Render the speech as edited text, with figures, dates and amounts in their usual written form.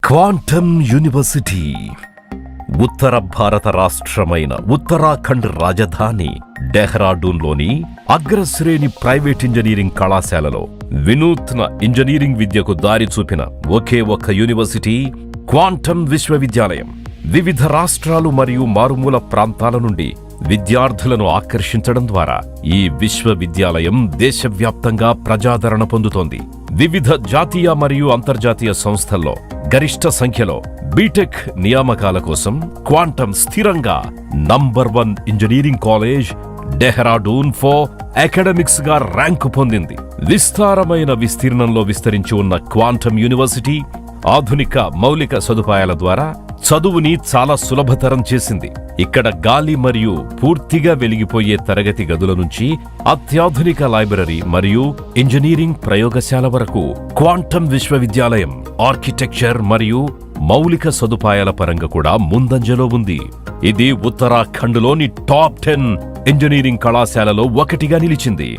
Quantum university ఉత్తర భారత రాష్ట్రమైన ఉత్తరాఖండ్ రాజధాని డెహ్రాడూన్లోని అగ్రశ్రేణి ప్రైవేట్ ఇంజనీరింగ్ కళాశాలలో వినూత్న ఇంజనీరింగ్ విద్యకు దారి చూపిన ఒకే ఒక్క యూనివర్సిటీ క్వాంటమ్ విశ్వవిద్యాలయం. వివిధ రాష్ట్రాలు మరియు మారుమూల ప్రాంతాల నుండి విద్యార్థులను ఆకర్షించడం ద్వారా ఈ విశ్వవిద్యాలయం దేశవ్యాప్తంగా ప్రజాదరణ పొందుతోంది. వివిధ జాతీయ మరియు అంతర్జాతీయ సంస్థల్లో గరిష్ట సంఖ్యలో బీటెక్ నియామకాల కోసం క్వాంటమ్ స్థిరంగా number 1 engineering college Dehradun for academics గా ర్యాంకు పొందింది. విస్తారమైన విస్తీర్ణంలో విస్తరించి ఉన్న క్వాంటమ్ యూనివర్సిటీ ఆధునిక మౌలిక సదుపాయాల ద్వారా చదువుని చాలా సులభతరం చేసింది. ఇక్కడ గాలి మరియు పూర్తిగా వెలిగిపోయే తరగతి గదుల నుంచి అత్యాధునిక లైబ్రరీ మరియు ఇంజనీరింగ్ ప్రయోగశాల వరకు క్వాంటమ్ విశ్వవిద్యాలయం ఆర్కిటెక్చర్ మరియు మౌలిక సదుపాయాల పరంగా కూడా ముందంజలో ఉంది. ఇది ఉత్తరాఖండ్లోని టాప్ 10 ఇంజనీరింగ్ కళాశాలలో ఒకటిగా నిలిచింది.